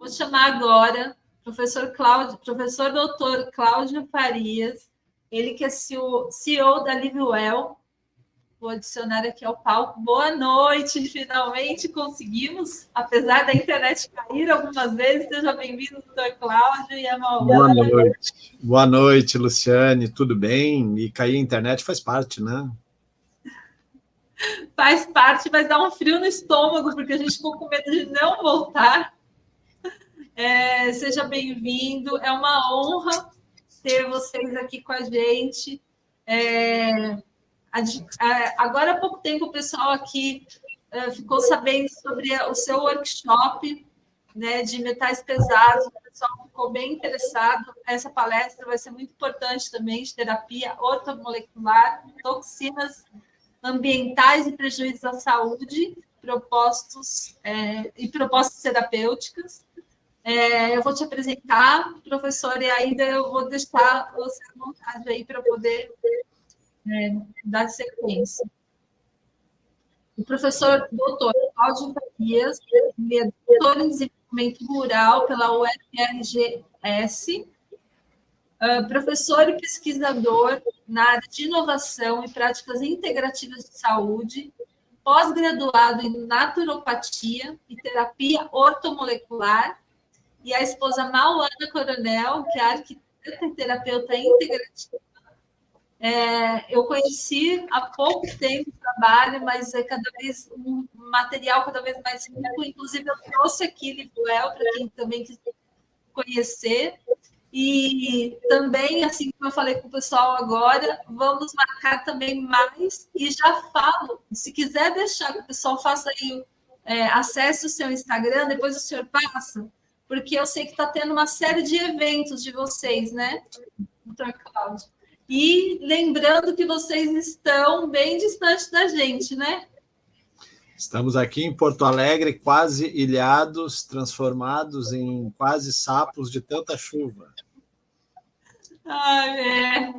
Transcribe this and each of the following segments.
Vou chamar agora o professor doutor Cláudio Farias, ele que é CEO da LiveWell. Vou adicionar aqui ao palco. Boa noite, finalmente conseguimos, apesar da internet cair algumas vezes. Seja bem-vindo, doutor Cláudio e a Boa noite. Boa noite, Luciane, tudo bem? E cair a internet faz parte, né? Faz parte, mas dá um frio no estômago, porque a gente ficou com medo de não voltar. Seja bem-vindo, é uma honra ter vocês aqui com a gente. Agora há pouco tempo o pessoal aqui ficou sabendo sobre o seu workshop, né, de metais pesados, o pessoal ficou bem interessado. Essa palestra vai ser muito importante também, de terapia ortomolecular, toxinas ambientais e prejuízos à saúde, propostas terapêuticas. Eu vou te apresentar, professor, e ainda eu vou deixar você à vontade aí para poder dar sequência. O professor doutor Cláudio Farias, ele é doutor em desenvolvimento rural pela UFRGS, professor e pesquisador na área de inovação e práticas integrativas de saúde, pós-graduado em naturopatia e terapia ortomolecular, e a esposa Mauana Coronel, que é arquiteta e terapeuta integrativa. Eu conheci há pouco tempo o trabalho, mas é cada vez um material cada vez mais rico. Inclusive, eu trouxe aqui LiveWell para quem também quiser conhecer. E também, assim como eu falei com o pessoal agora, vamos marcar também mais. E já falo, se quiser deixar que o pessoal faça aí, acesse o seu Instagram, depois o senhor passa, porque eu sei que está tendo uma série de eventos de vocês, né, doutor Cláudio? E lembrando que vocês estão bem distantes da gente, né? Estamos aqui em Porto Alegre, quase ilhados, transformados em quase sapos de tanta chuva.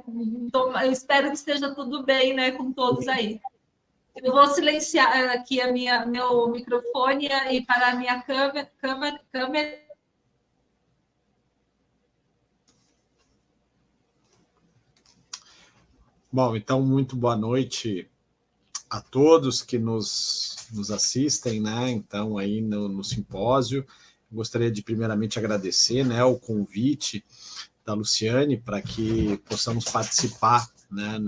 Então, eu espero que esteja tudo bem, né, com todos aí. Eu vou silenciar aqui meu microfone e parar a minha câmera. Bom, então, muito boa noite a todos que nos assistem, né? Então, aí no simpósio. Gostaria de, primeiramente, agradecer, né, o convite da Luciane para que possamos participar, né,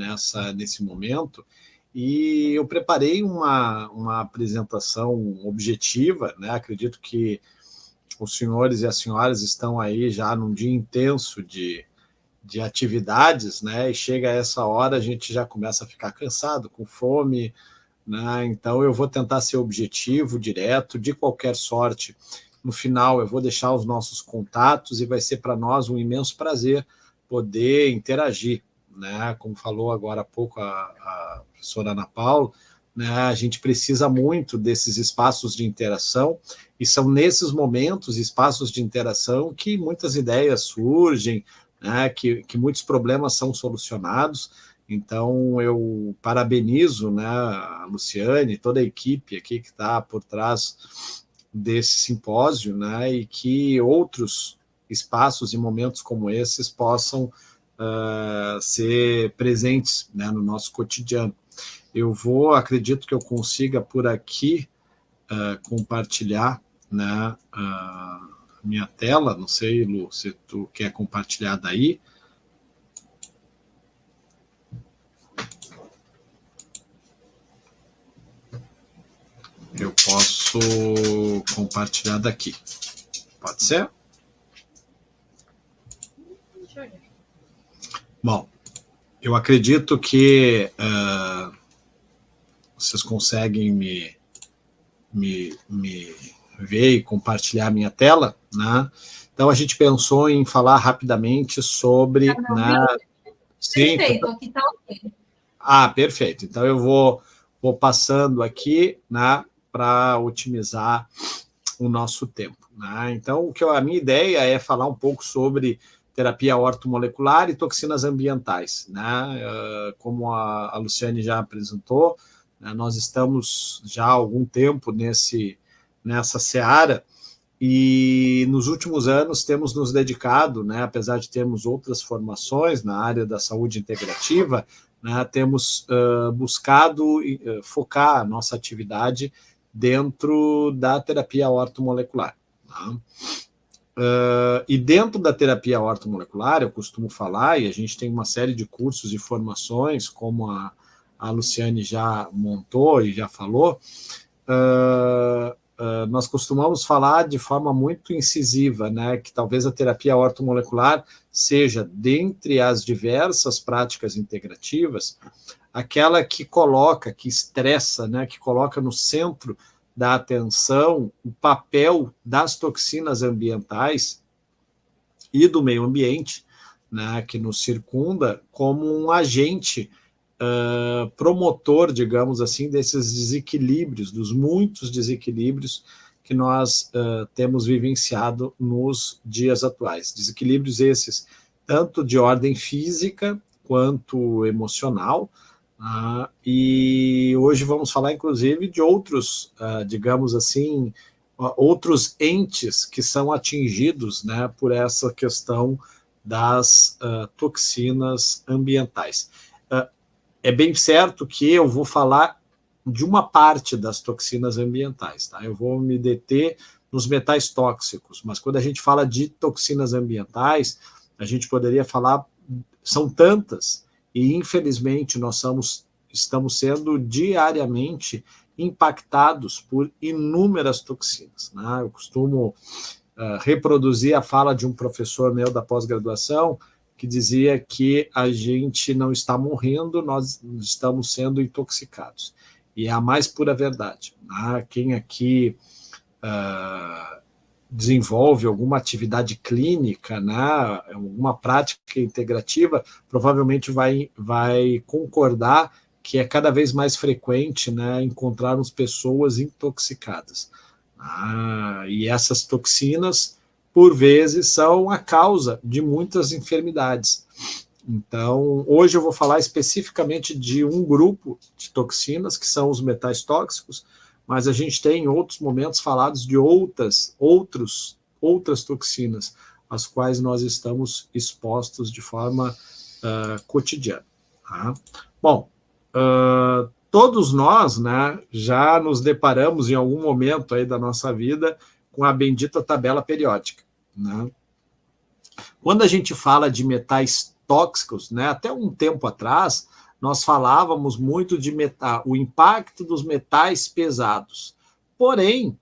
nesse momento. E eu preparei uma apresentação objetiva, né? Acredito que os senhores e as senhoras estão aí já num dia intenso de atividades, né? E chega a essa hora, a gente já começa a ficar cansado, com fome, né? Então eu vou tentar ser objetivo, direto, de qualquer sorte. No final eu vou deixar os nossos contatos e vai ser para nós um imenso prazer poder interagir, né? Como falou agora há pouco a professora Ana Paula, né? A gente precisa muito desses espaços de interação, e são nesses momentos, espaços de interação, que muitas ideias surgem, né? Que muitos problemas são solucionados. Então, eu parabenizo, né, a Luciane, toda a equipe aqui que está por trás desse simpósio, né, e que outros espaços e momentos como esses possam ser presentes, né, no nosso cotidiano. Acredito que eu consiga por aqui compartilhar, né, minha tela. Não sei, Lu, se tu quer compartilhar daí. Eu posso compartilhar daqui. Pode ser? Bom, eu acredito que vocês conseguem me ver e compartilhar a minha tela, né? Então, a gente pensou em falar rapidamente sobre... né? Perfeito, aqui está ok. Perfeito. Então, eu vou passando aqui, né, para otimizar o nosso tempo, né? Então, a minha ideia é falar um pouco sobre terapia ortomolecular e toxinas ambientais, né? Como a Luciane já apresentou, né, nós estamos já há algum tempo nessa seara, E nos últimos anos temos nos dedicado, né, apesar de termos outras formações na área da saúde integrativa, né, temos buscado focar a nossa atividade dentro da terapia ortomolecular. Tá? E dentro da terapia ortomolecular, eu costumo falar, e a gente tem uma série de cursos e formações, como a Luciane já montou e já falou, nós costumamos falar de forma muito incisiva, né, que talvez a terapia ortomolecular seja, dentre as diversas práticas integrativas, aquela que coloca, que estressa, né, que coloca no centro da atenção o papel das toxinas ambientais e do meio ambiente, né, que nos circunda, como um agente promotor, digamos assim, desses desequilíbrios, dos muitos desequilíbrios que nós temos vivenciado nos dias atuais. Desequilíbrios esses, tanto de ordem física quanto emocional, e hoje vamos falar, inclusive, de outros, digamos assim, outros entes que são atingidos, né, por essa questão das toxinas ambientais. É bem certo que eu vou falar de uma parte das toxinas ambientais, tá? Eu vou me deter nos metais tóxicos, mas quando a gente fala de toxinas ambientais, a gente poderia falar, são tantas, e infelizmente nós estamos sendo diariamente impactados por inúmeras toxinas, né? Eu costumo reproduzir a fala de um professor meu da pós-graduação, que dizia que a gente não está morrendo, nós estamos sendo intoxicados. E é a mais pura verdade. Né? Quem aqui desenvolve alguma atividade clínica, né, alguma prática integrativa, provavelmente vai concordar que é cada vez mais frequente, né, encontrarmos pessoas intoxicadas. E essas toxinas, por vezes, são a causa de muitas enfermidades. Então, hoje eu vou falar especificamente de um grupo de toxinas, que são os metais tóxicos, mas a gente tem em outros momentos falados de outras toxinas, às quais nós estamos expostos de forma cotidiana. Tá? Bom, todos nós, né, já nos deparamos em algum momento aí da nossa vida com a bendita tabela periódica. Né? Quando a gente fala de metais tóxicos, né, até um tempo atrás, nós falávamos muito de o impacto dos metais pesados. Porém,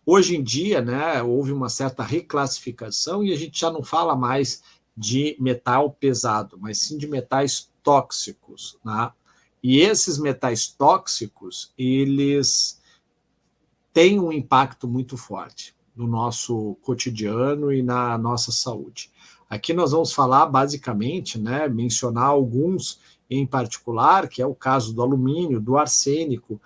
hoje em dia, né, houve uma certa reclassificação e a gente já não fala mais de metal pesado, mas sim de metais tóxicos. Né? E esses metais tóxicos, eles têm um impacto muito forte no nosso cotidiano e na nossa saúde. Aqui nós vamos falar, basicamente, né, mencionar alguns em particular, que é o caso do alumínio, do arsênico,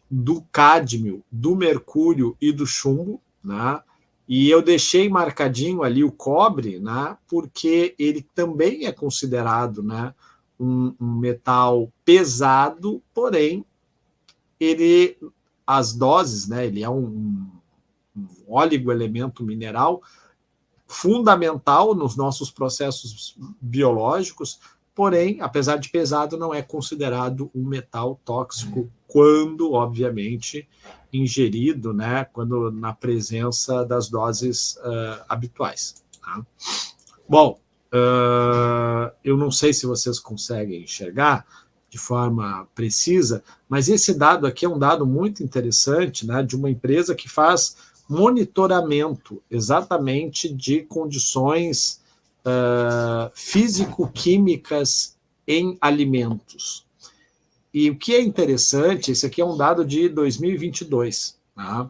do cádmio, do mercúrio e do chumbo, né? E eu deixei marcadinho ali o cobre, né, porque ele também é considerado, né, um metal pesado, porém, as doses, né, ele é um oligoelemento mineral fundamental nos nossos processos biológicos, porém, apesar de pesado, não é considerado um metal tóxico quando, obviamente, ingerido, né, quando na presença das doses habituais. Tá? Bom, eu não sei se vocês conseguem enxergar de forma precisa, mas esse dado aqui é um dado muito interessante, né, de uma empresa que faz monitoramento exatamente de condições físico-químicas em alimentos. E o que é interessante, esse aqui é um dado de 2022, tá?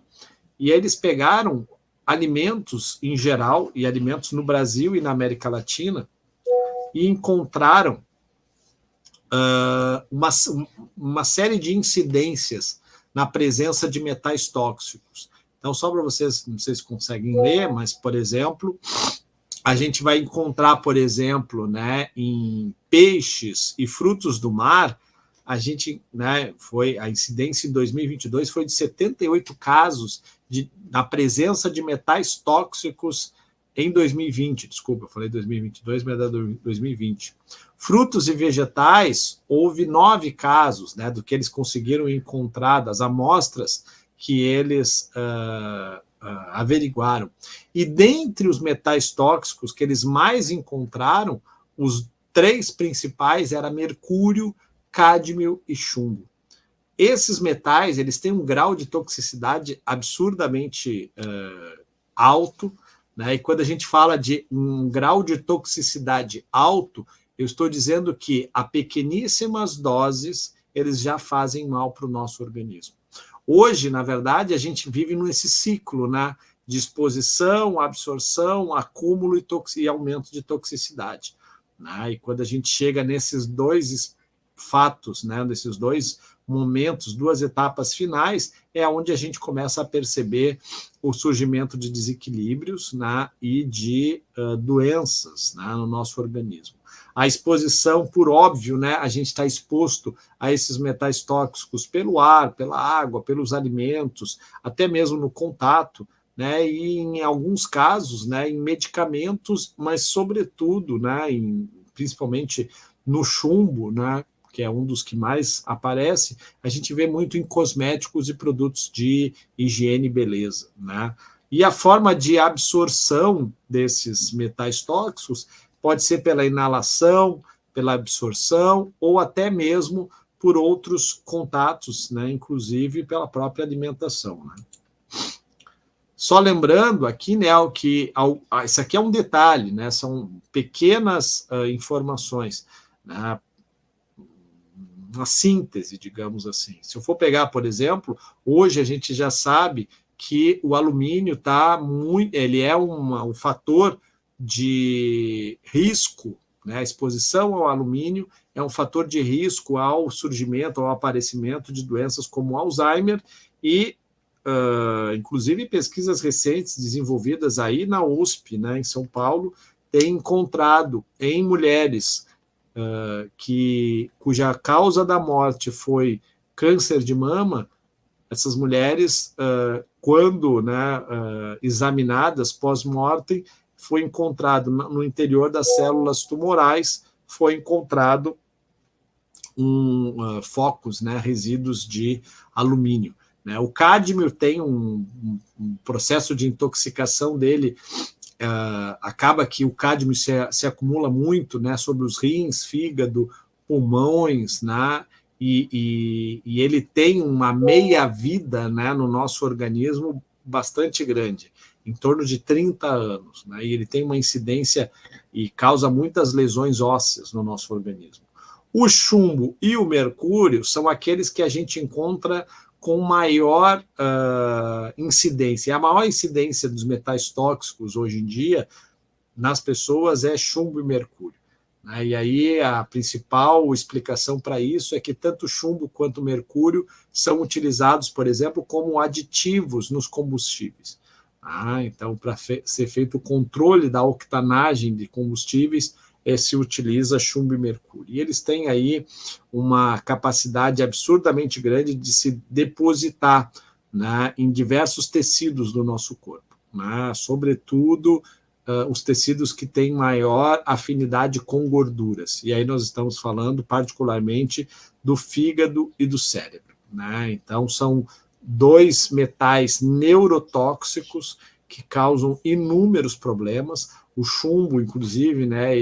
E eles pegaram alimentos em geral, e alimentos no Brasil e na América Latina, e encontraram uma série de incidências na presença de metais tóxicos. Então, só para vocês, não sei se conseguem ler, mas, por exemplo, a gente vai encontrar, por exemplo, né, em peixes e frutos do mar, a gente, né, a incidência em 2022 foi de 78 casos na presença de metais tóxicos em 2020. Desculpa, eu falei 2022, mas é 2020. Frutos e vegetais, houve 9 casos, né, do que eles conseguiram encontrar, das amostras que eles averiguaram. E dentre os metais tóxicos que eles mais encontraram, os 3 principais eram mercúrio, cádmio e chumbo. Esses metais, eles têm um grau de toxicidade absurdamente alto, né? E quando a gente fala de um grau de toxicidade alto, eu estou dizendo que a pequeníssimas doses eles já fazem mal para o nosso organismo. Hoje, na verdade, a gente vive nesse ciclo, né, de exposição, absorção, acúmulo e aumento de toxicidade, né? E quando a gente chega nesses 2 fatos, né, nesses 2 momentos, 2 etapas finais, é onde a gente começa a perceber o surgimento de desequilíbrios, né, e de doenças, né, no nosso organismo. A exposição, por óbvio, né, a gente está exposto a esses metais tóxicos pelo ar, pela água, pelos alimentos, até mesmo no contato, né, e em alguns casos, né, em medicamentos, mas sobretudo, né, principalmente no chumbo, né, que é um dos que mais aparece, a gente vê muito em cosméticos e produtos de higiene e beleza, né? E a forma de absorção desses metais tóxicos pode ser pela inalação, pela absorção, ou até mesmo por outros contatos, né? Inclusive pela própria alimentação, né? Só lembrando aqui, né, que isso aqui é um detalhe, né? São pequenas informações, né? Uma síntese, digamos assim. Se eu for pegar, por exemplo, hoje a gente já sabe que o alumínio ele é um fator de risco, né? A exposição ao alumínio é um fator de risco ao surgimento, ao aparecimento de doenças como Alzheimer e, inclusive, pesquisas recentes desenvolvidas aí na USP, né, em São Paulo, têm encontrado em mulheres cuja causa da morte foi câncer de mama, essas mulheres, quando, né, examinadas pós-mortem, foi encontrado no interior das células tumorais, foi encontrado focos, né, resíduos de alumínio. Né? O cádmio tem um processo de intoxicação dele. Acaba que o cádmio se acumula muito, né, sobre os rins, fígado, pulmões, né, e ele tem uma meia-vida, né, no nosso organismo bastante grande, em torno de 30 anos, né, e ele tem uma incidência e causa muitas lesões ósseas no nosso organismo. O chumbo e o mercúrio são aqueles que a gente encontra com maior incidência. A maior incidência dos metais tóxicos hoje em dia nas pessoas é chumbo e mercúrio. Né? E aí a principal explicação para isso é que tanto chumbo quanto mercúrio são utilizados, por exemplo, como aditivos nos combustíveis. Então, para ser feito o controle da octanagem de combustíveis, se utiliza chumbo e mercúrio. E eles têm aí uma capacidade absurdamente grande de se depositar, né, em diversos tecidos do nosso corpo, né, sobretudo os tecidos que têm maior afinidade com gorduras. E aí nós estamos falando particularmente do fígado e do cérebro. Né? Então, são 2 metais neurotóxicos que causam inúmeros problemas. O chumbo, inclusive, né,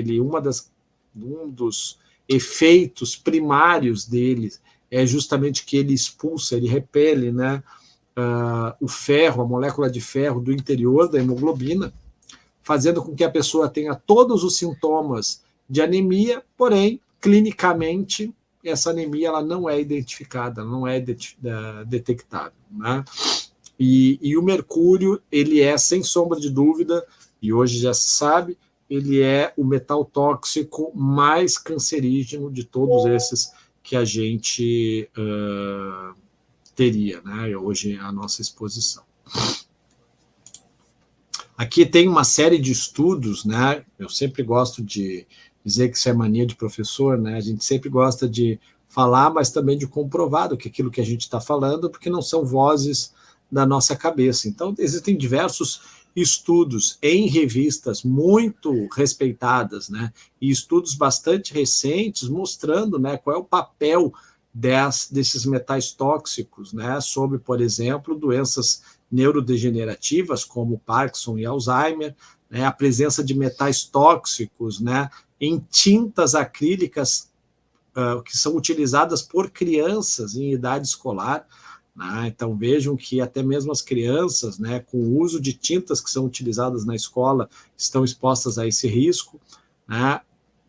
um dos efeitos primários dele é justamente que ele expulsa, ele repele, né, o ferro, a molécula de ferro do interior da hemoglobina, fazendo com que a pessoa tenha todos os sintomas de anemia, porém, clinicamente, essa anemia ela não é identificada, não é detectável. Né? E o mercúrio, ele é, sem sombra de dúvida, e hoje já se sabe, ele é o metal tóxico mais cancerígeno de todos esses que a gente teria, né? Hoje a nossa exposição. Aqui tem uma série de estudos, né? Eu sempre gosto de dizer que isso é mania de professor, né? A gente sempre gosta de falar, mas também de comprovado que aquilo que a gente está falando, porque não são vozes da nossa cabeça. Então, existem diversos estudos em revistas muito respeitadas, né, e estudos bastante recentes mostrando, né, qual é o papel desses metais tóxicos, né, sobre, por exemplo, doenças neurodegenerativas como Parkinson e Alzheimer, né, a presença de metais tóxicos, né, em tintas acrílicas que são utilizadas por crianças em idade escolar. Então, vejam que até mesmo as crianças, né, com o uso de tintas que são utilizadas na escola, estão expostas a esse risco. Né?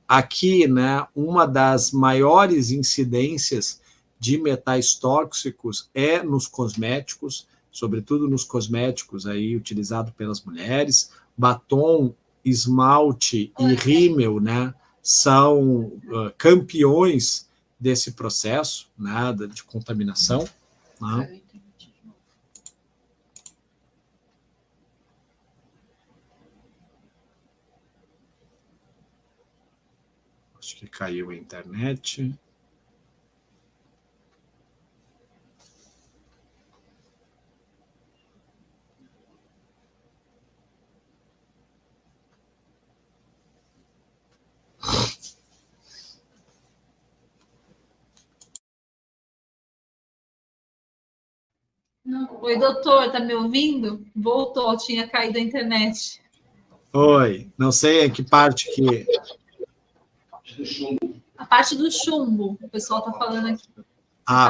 Aqui, né, uma das maiores incidências de metais tóxicos é nos cosméticos, sobretudo nos cosméticos aí utilizados pelas mulheres. Batom, esmalte e rímel, né, são campeões desse processo, né, de contaminação. Né? Acho que caiu a internet. Oi, doutor, está me ouvindo? Voltou, tinha caído a internet. Oi, não sei em que parte que... A parte do chumbo, o pessoal está falando aqui.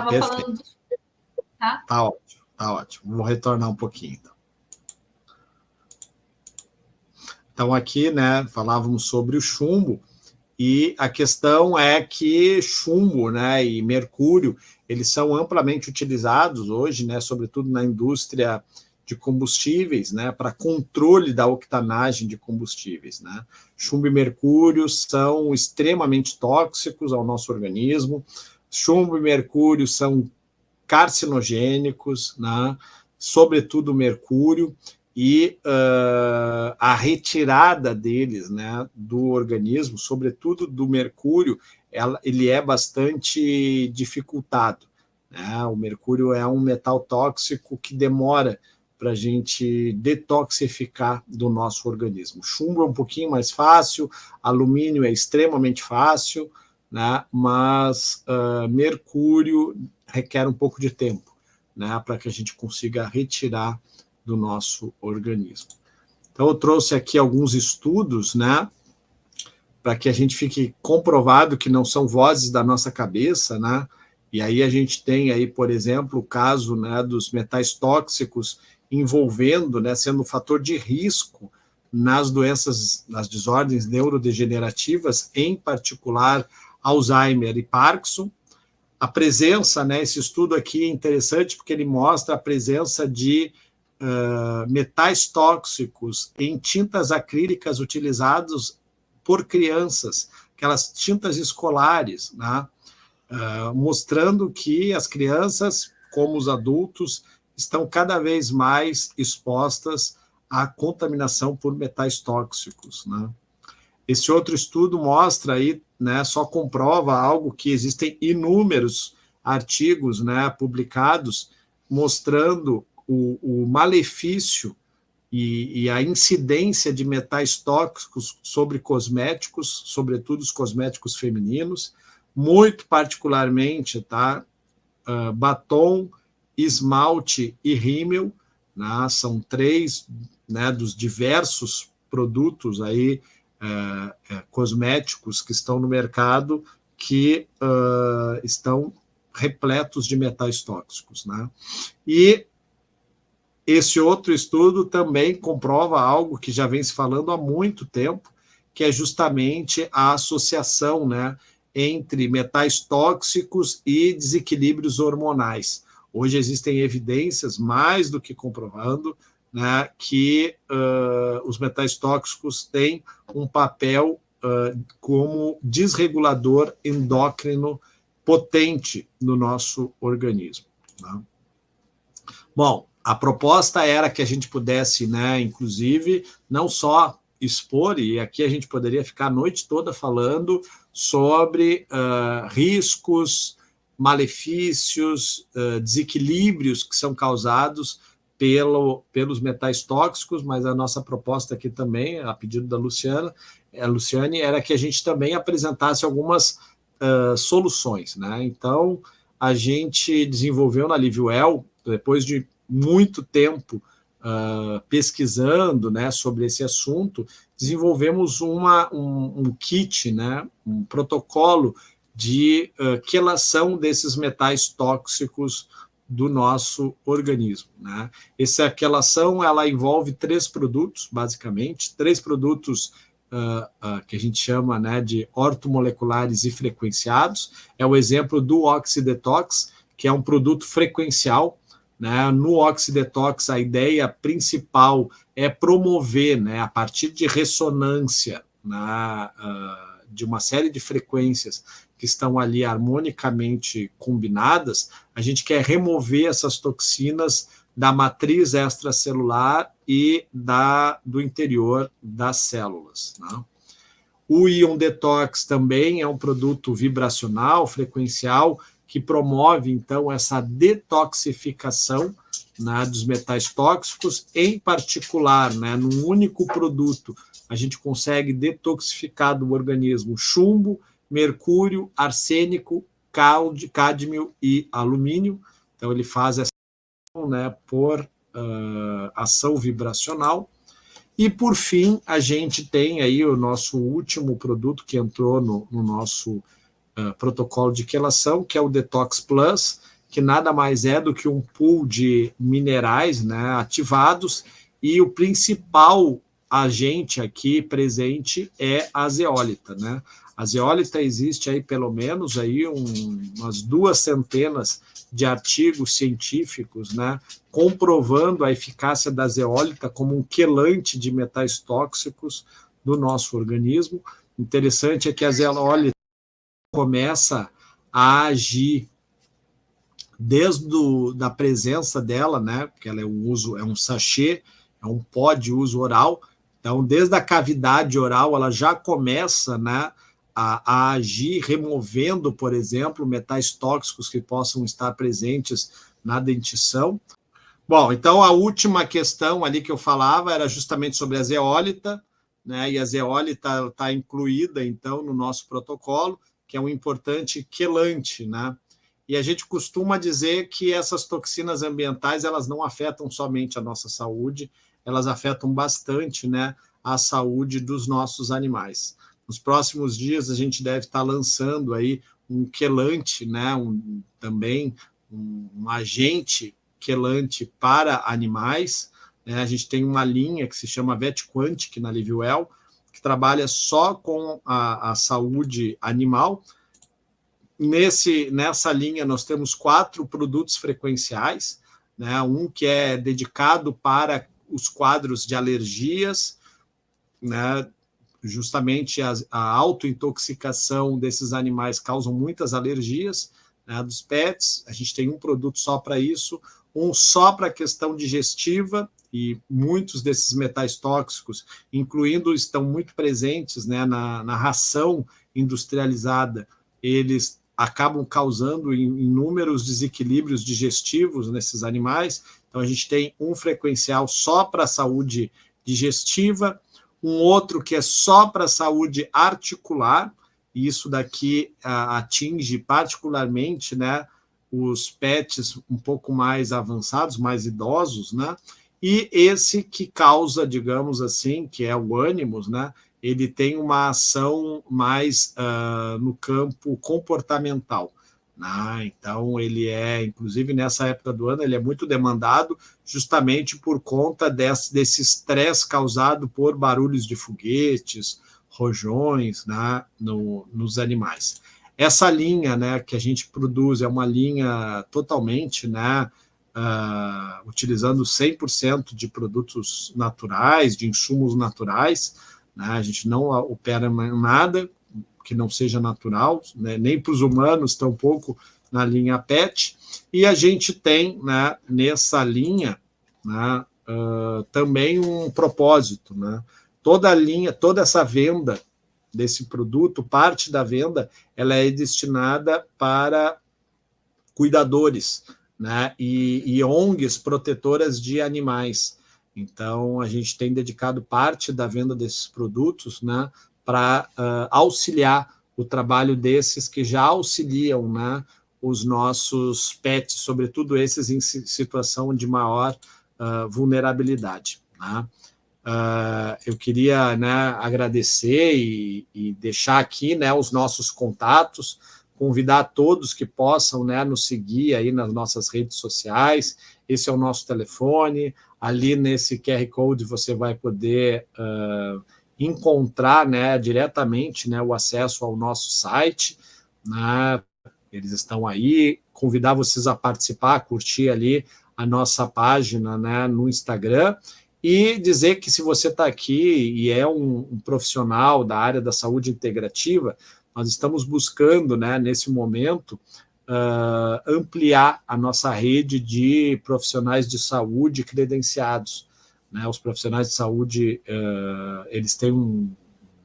Perfeito. Falando do... tá? Tá ótimo, tá ótimo. Vou retornar um pouquinho, então. Então, aqui, né, falávamos sobre o chumbo, e a questão é que chumbo, né, e mercúrio, eles são amplamente utilizados hoje, né, sobretudo na indústria de combustíveis, né, para controle da octanagem de combustíveis. Né? Chumbo e mercúrio são extremamente tóxicos ao nosso organismo. Chumbo e mercúrio são carcinogênicos, né, sobretudo o mercúrio, e a retirada deles, né, do organismo, sobretudo do mercúrio, ele é bastante dificultado. Né? O mercúrio é um metal tóxico que demora para a gente detoxificar do nosso organismo. Chumbo é um pouquinho mais fácil, alumínio é extremamente fácil, né? Mas mercúrio requer um pouco de tempo, né? Para que a gente consiga retirar do nosso organismo. Então, eu trouxe aqui alguns estudos, né, para que a gente fique comprovado que não são vozes da nossa cabeça, né? E aí a gente tem aí, por exemplo, o caso, né, dos metais tóxicos envolvendo, né, sendo um fator de risco nas doenças, nas desordens neurodegenerativas, em particular Alzheimer e Parkinson. A presença, né, esse estudo aqui é interessante porque ele mostra a presença de metais tóxicos em tintas acrílicas utilizadas por crianças, aquelas tintas escolares, né? Mostrando que as crianças, como os adultos, estão cada vez mais expostas à contaminação por metais tóxicos. Né? Esse outro estudo mostra aí, né, só comprova algo que existem inúmeros artigos, né, publicados mostrando o malefício e a incidência de metais tóxicos sobre cosméticos, sobretudo os cosméticos femininos, muito particularmente, tá? Batom, esmalte e rímel, né? São 3, né, dos diversos produtos aí, cosméticos que estão no mercado que estão repletos de metais tóxicos. Né? E esse outro estudo também comprova algo que já vem se falando há muito tempo, que é justamente a associação, né, entre metais tóxicos e desequilíbrios hormonais. Hoje existem evidências mais do que comprovando, né, que os metais tóxicos têm um papel como desregulador endócrino potente no nosso organismo. Né? Bom, a proposta era que a gente pudesse, né, inclusive, não só expor, e aqui a gente poderia ficar a noite toda falando sobre riscos malefícios, desequilíbrios que são causados pelos metais tóxicos, mas a nossa proposta aqui também, a pedido da Luciane, era que a gente também apresentasse algumas soluções, né? Então, a gente desenvolveu na Livewell, depois de muito tempo pesquisando, né, sobre esse assunto, desenvolvemos um kit, né, um protocolo de quelação desses metais tóxicos do nosso organismo, né? Essa quelação, ela envolve 3 produtos, basicamente, 3 produtos que a gente chama, né, de ortomoleculares e frequenciados. É o exemplo do Oxidetox, que é um produto frequencial, né? No Oxidetox, a ideia principal é promover, né, a partir de ressonância, de uma série de frequências que estão ali harmonicamente combinadas, a gente quer remover essas toxinas da matriz extracelular e do interior das células, né? O Ion Detox também é um produto vibracional, frequencial, que promove, então, essa detoxificação, né, dos metais tóxicos, em particular, né, num único produto, a gente consegue detoxificar do organismo chumbo, mercúrio, arsênico, cádmio e alumínio. Então, ele faz essa ação, né, por ação vibracional. E, por fim, a gente tem aí o nosso último produto que entrou no nosso protocolo de quelação, que é o Detox Plus, que nada mais é do que um pool de minerais, né, ativados, e o principal agente aqui presente é a zeólita, né? A zeólita existe aí pelo menos aí umas 200 de artigos científicos, né, comprovando a eficácia da zeólita como um quelante de metais tóxicos do nosso organismo. Interessante é que a zeólita começa a agir desde da presença dela, né, porque ela é um sachê, é um pó de uso oral. Então, desde a cavidade oral, ela já começa, né, a agir, removendo, por exemplo, metais tóxicos que possam estar presentes na dentição. Bom, então a última questão ali que eu falava era justamente sobre a zeólita, né, e a zeólita está incluída, então, no nosso protocolo, que é um importante quelante, né? E a gente costuma dizer que essas toxinas ambientais, elas não afetam somente a nossa saúde, elas afetam bastante, né, a saúde dos nossos animais. Nos próximos dias, a gente deve estar lançando aí um quelante, né, também um agente quelante para animais, né? A gente tem uma linha que se chama VetQuantic na Livewell, que trabalha só com a saúde animal. Nessa linha, nós temos 4 produtos frequenciais, né? Um que é dedicado para os quadros de alergias, né? Justamente a autointoxicação desses animais causam muitas alergias, né, dos pets. A gente tem um produto só para isso, um só para a questão digestiva, e muitos desses metais tóxicos, incluindo, estão muito presentes, né, na ração industrializada. Eles acabam causando inúmeros desequilíbrios digestivos nesses animais. Então, a gente tem um frequencial só para a saúde digestiva, um outro que é só para a saúde articular, e isso daqui atinge particularmente, né, os pets um pouco mais avançados, mais idosos, né, e esse que causa, digamos assim, que é o Animus, né, ele tem uma ação mais no campo comportamental. Então, ele inclusive nessa época do ano, ele é muito demandado justamente por conta desse estresse causado por barulhos de foguetes, rojões, né, nos animais. Essa linha, né, que a gente produz é uma linha totalmente, né, utilizando 100% de produtos naturais, de insumos naturais, né, a gente não opera nada que não seja natural, né, nem para os humanos, tampouco na linha PET, e a gente tem, né, nessa linha, né, também um propósito, né? Toda essa venda desse produto, parte da venda, ela é destinada para cuidadores, né, e ONGs protetoras de animais. Então, a gente tem dedicado parte da venda desses produtos, né, para auxiliar o trabalho desses que já auxiliam, né, os nossos pets, sobretudo esses em situação de maior vulnerabilidade. Né? Eu queria, né, agradecer e deixar aqui, né, os nossos contatos, convidar todos que possam, né, nos seguir aí nas nossas redes sociais. Esse é o nosso telefone. Ali nesse QR Code você vai poder encontrar, né, diretamente, né, o acesso ao nosso site, né? Eles estão aí. Convidar vocês a participar, a curtir ali a nossa página, né, no Instagram, e dizer que se você está aqui e é um profissional da área da saúde integrativa, nós estamos buscando, né, nesse momento, ampliar a nossa rede de profissionais de saúde credenciados. Né? Os profissionais de saúde, eles têm,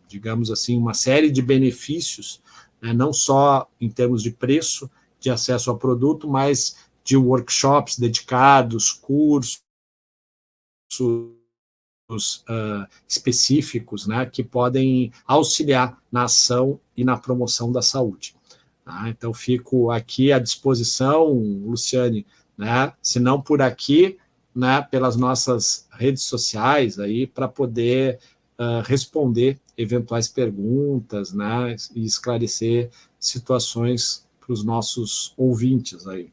digamos assim, uma série de benefícios, né? Não só em termos de preço, de acesso ao produto, mas de workshops dedicados, cursos específicos, né, que podem auxiliar na ação e na promoção da saúde. Tá? Então, fico aqui à disposição, Luciane, né, se não por aqui, né, pelas nossas redes sociais, para poder responder eventuais perguntas, né, e esclarecer situações para os nossos ouvintes aí.